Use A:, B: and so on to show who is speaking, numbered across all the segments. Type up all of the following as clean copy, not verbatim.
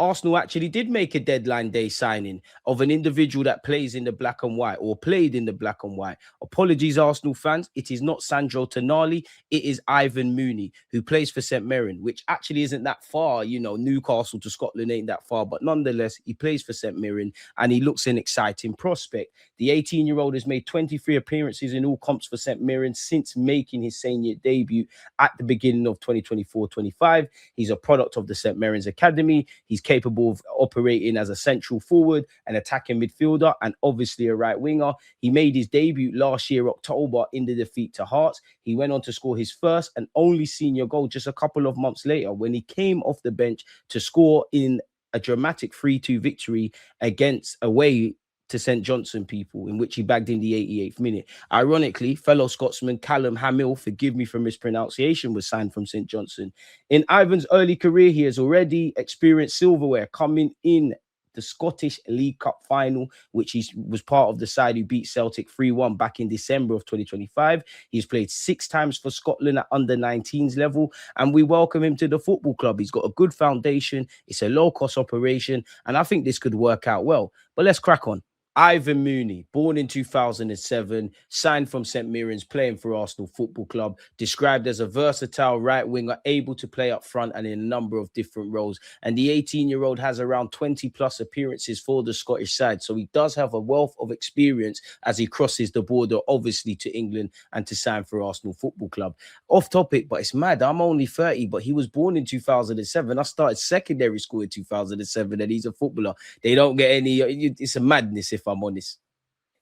A: Arsenal actually did make a deadline day signing of an individual that plays in the black and white or played in the black and white. Apologies, Arsenal fans. It is not Sandro Tonali. It is Ivan Mooney, who plays for St. Mirren, which actually isn't that far. You know, Newcastle to Scotland ain't that far. But nonetheless, he plays for St. Mirren and he looks an exciting prospect. The 18-year-old has made 23 appearances in all comps for St. Mirren since making his senior debut at the beginning of 2024-25. He's a product of the St. Mirren's Academy. He's capable of operating as a central forward, an attacking midfielder, and obviously a right winger. He made his debut last year, October, in the defeat to Hearts. He went on to score his first and only senior goal just a couple of months later when he came off the bench to score in a dramatic 3-2 victory against away to St. Johnson, people, in which he bagged in the 88th minute. Ironically, fellow Scotsman Callum Hamill, forgive me for mispronunciation, was signed from St. Johnson. In Ivan's early career, he has already experienced silverware, coming in the Scottish League Cup final, which he was part of the side who beat Celtic 3-1 back in December of 2025. He's played 6 times for Scotland at under 19s level, and we welcome him to the football club. He's got a good foundation. It's a low-cost operation, and I think this could work out well. But let's crack on. Ivan Mooney, born in 2007, signed from St. Mirren's, playing for Arsenal Football Club, described as a versatile right winger, able to play up front and in a number of different roles. And the 18-year-old has around 20 plus appearances for the Scottish side. So he does have a wealth of experience as he crosses the border, obviously, to England and to sign for Arsenal Football Club. Off topic, but it's mad. I'm only 30, but he was born in 2007. I started secondary school in 2007, and he's a footballer. They don't get any, it's a madness if I'm honest.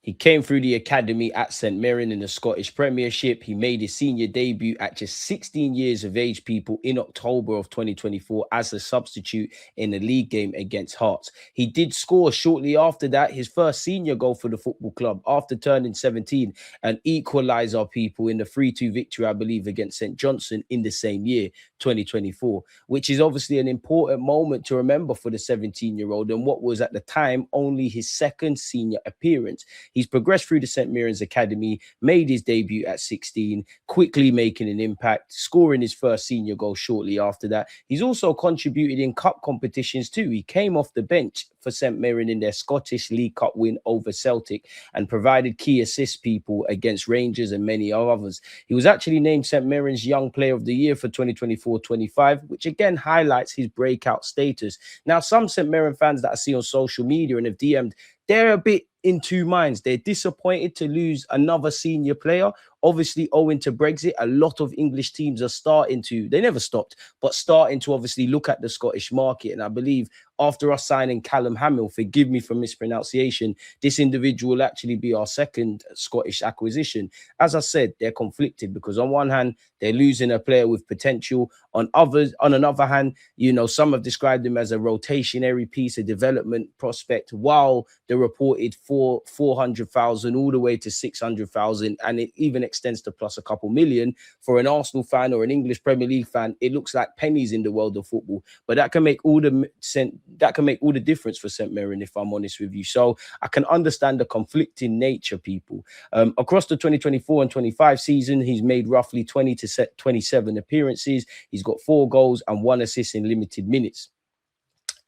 A: He came through the academy at St. Mirren in the Scottish Premiership. He made his senior debut at just 16 years of age, people, in October of 2024 as a substitute in a league game against Hearts. He did score shortly after that his first senior goal for the football club after turning 17, an equaliser, people, in the 3-2 victory, I believe, against St. Johnson in the same year, 2024, which is obviously an important moment to remember for the 17-year-old and what was at the time only his second senior appearance. He's progressed through the St. Mirren's Academy, made his debut at 16, quickly making an impact, scoring his first senior goal shortly after that. He's also contributed in cup competitions too. He came off the bench for St. Mirren in their Scottish League Cup win over Celtic and provided key assists, people, against Rangers and many others. He was actually named St. Mirren's Young Player of the Year for 2024-25, which again highlights his breakout status. Now, some St. Mirren fans that I see on social media and have DM'd, they're a bit in two minds. They're disappointed to lose another senior player. Obviously, owing to Brexit, a lot of English teams are starting to, they never stopped, but starting to obviously look at the Scottish market. And I believe after us signing Callum Hamill, forgive me for mispronunciation, this individual will actually be our second Scottish acquisition. As I said, they're conflicted because on one hand, they're losing a player with potential. On another hand, you know, some have described him as a rotationary piece, a development prospect, while the reported 400,000 all the way to 600,000, and it even extends to plus a couple million. For an Arsenal fan or an English Premier League fan, it looks like pennies in the world of football, but that can make all the difference for St. Mirren, if I'm honest with you. So I can understand the conflicting nature, people. Across the 2024 and 25 season, he's made roughly 20 to 27 appearances. He's got 4 goals and 1 assist in limited minutes.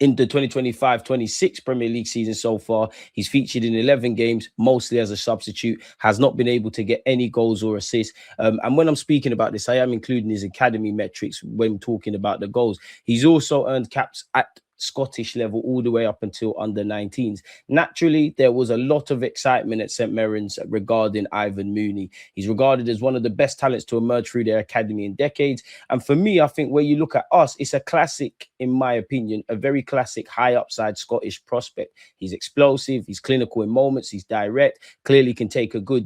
A: In the 2025-26 Premier League season so far, he's featured in 11 games, mostly as a substitute, has not been able to get any goals or assists. And when I'm speaking about this, I am including his academy metrics when talking about the goals. He's also earned caps at Scottish level all the way up until under 19s. Naturally, there was a lot of excitement at St. Mirren's regarding Ivan Mooney. He's regarded as one of the best talents to emerge through their academy in decades. And for me, I think where you look at us, it's a classic, in my opinion, a very classic high upside Scottish prospect. He's explosive, he's clinical in moments, he's direct, clearly can take a good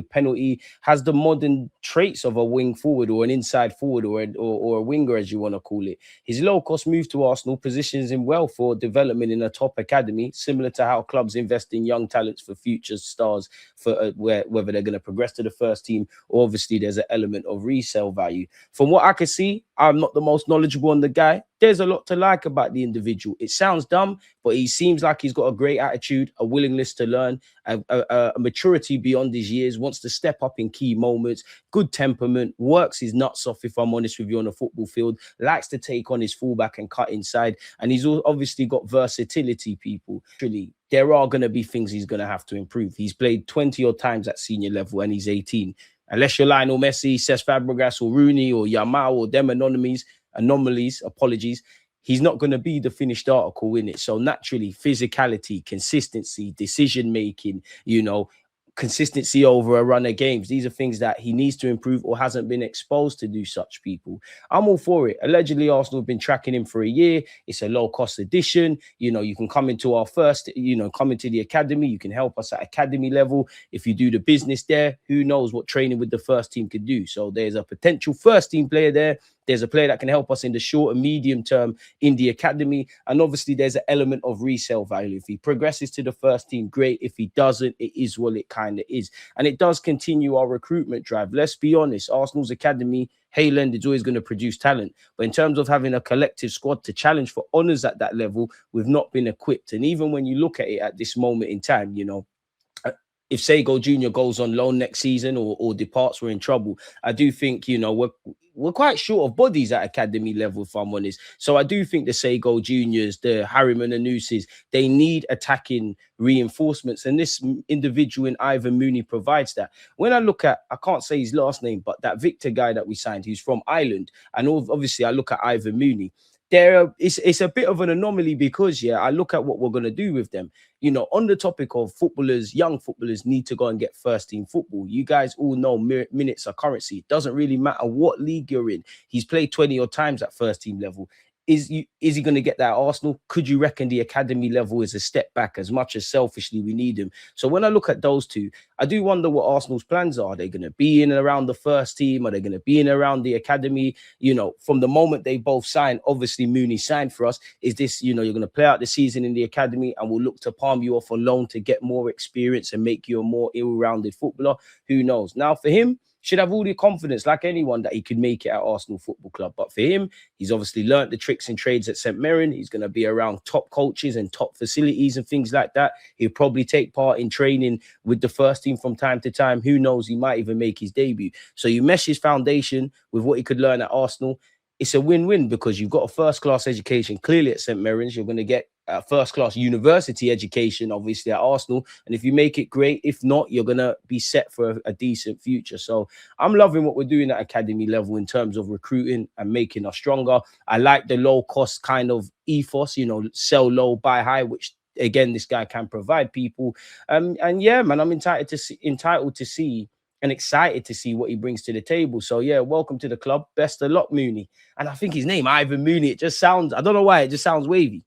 A: penalty, has the modern traits of a wing forward or an inside forward or a winger, as you want to call it. His low-cost move to Arsenal positions him well for development in a top academy, similar to how clubs invest in young talents for future stars, for whether they're going to progress to the first team, or obviously there's an element of resale value. From what I can see, I'm not the most knowledgeable on the guy, there's a lot to like about the individual. It sounds dumb, but he seems like he's got a great attitude, a willingness to learn, a maturity beyond his years, wants to step up in key moments, good temperament, works his nuts off, if I'm honest with you, on the football field, likes to take on his fullback and cut inside. And he's obviously got versatility, people. Actually, there are going to be things he's going to have to improve. He's played 20 odd times at senior level and he's 18. Unless you're Lionel Messi, Cesc Fabregas, or Rooney, or Yamal, or them anomalies, apologies, he's not going to be the finished article in it. So naturally, physicality, consistency, decision making, consistency over a run of games. These are things that he needs to improve or hasn't been exposed to do such, people. I'm all for it. Allegedly, Arsenal have been tracking him for a year. It's a low-cost addition. You can come into our first, come into the academy. You can help us at academy level. If you do the business there, who knows what training with the first team could do. So there's a potential first team player there. There's a player that can help us in the short and medium term in the academy. And obviously, there's an element of resale value. If he progresses to the first team, great. If he doesn't, it is what it kind of is. And it does continue our recruitment drive. Let's be honest, Arsenal's academy, Hayland is always going to produce talent. But in terms of having a collective squad to challenge for honours at that level, we've not been equipped. And even when you look at it at this moment in time, if Sego Jr. goes on loan next season or departs, we're in trouble. I do think, we're quite short of bodies at academy level, if I'm honest. So I do think the Sego Juniors, the Harriman Anusis, they need attacking reinforcements. And this individual in Ivan Mooney provides that. When I look at, I can't say his last name, but that Victor guy that we signed, who's from Ireland, and obviously I look at Ivan Mooney, it's a bit of an anomaly because, I look at what we're going to do with them. On the topic of footballers, young footballers need to go and get first team football. You guys all know minutes are currency. It doesn't really matter what league you're in. He's played 20 odd times at first team level. Is he going to get that at Arsenal? Could you reckon the academy level is a step back, as much as selfishly we need him? So when I look at those two, I do wonder what Arsenal's plans are. Are they going to be in and around the first team? Are they going to be in and around the academy? From the moment they both signed, obviously Mooney signed for us. Is this, you're going to play out the season in the academy and we'll look to palm you off on loan to get more experience and make you a more ill-rounded footballer? Who knows? Now for him, should have all the confidence, like anyone, that he could make it at Arsenal Football Club. But for him, he's obviously learnt the tricks and trades at St Mirren. He's going to be around top coaches and top facilities and things like that. He'll probably take part in training with the first team from time to time. Who knows? He might even make his debut. So you mesh his foundation with what he could learn at Arsenal. It's a win-win because you've got a first-class education clearly at St Mary's. You're going to get a first-class university education, obviously, at Arsenal. And if you make it, great. If not, you're going to be set for a decent future. So I'm loving what we're doing at academy level in terms of recruiting and making us stronger. I like the low-cost kind of ethos, sell low, buy high, which, again, this guy can provide people. And yeah, man, I'm entitled to see and excited to see what he brings to the table. So yeah, welcome to the club. Best of luck, Mooney. And I think his name, Ivan Mooney, it just sounds, I don't know why, it just sounds wavy.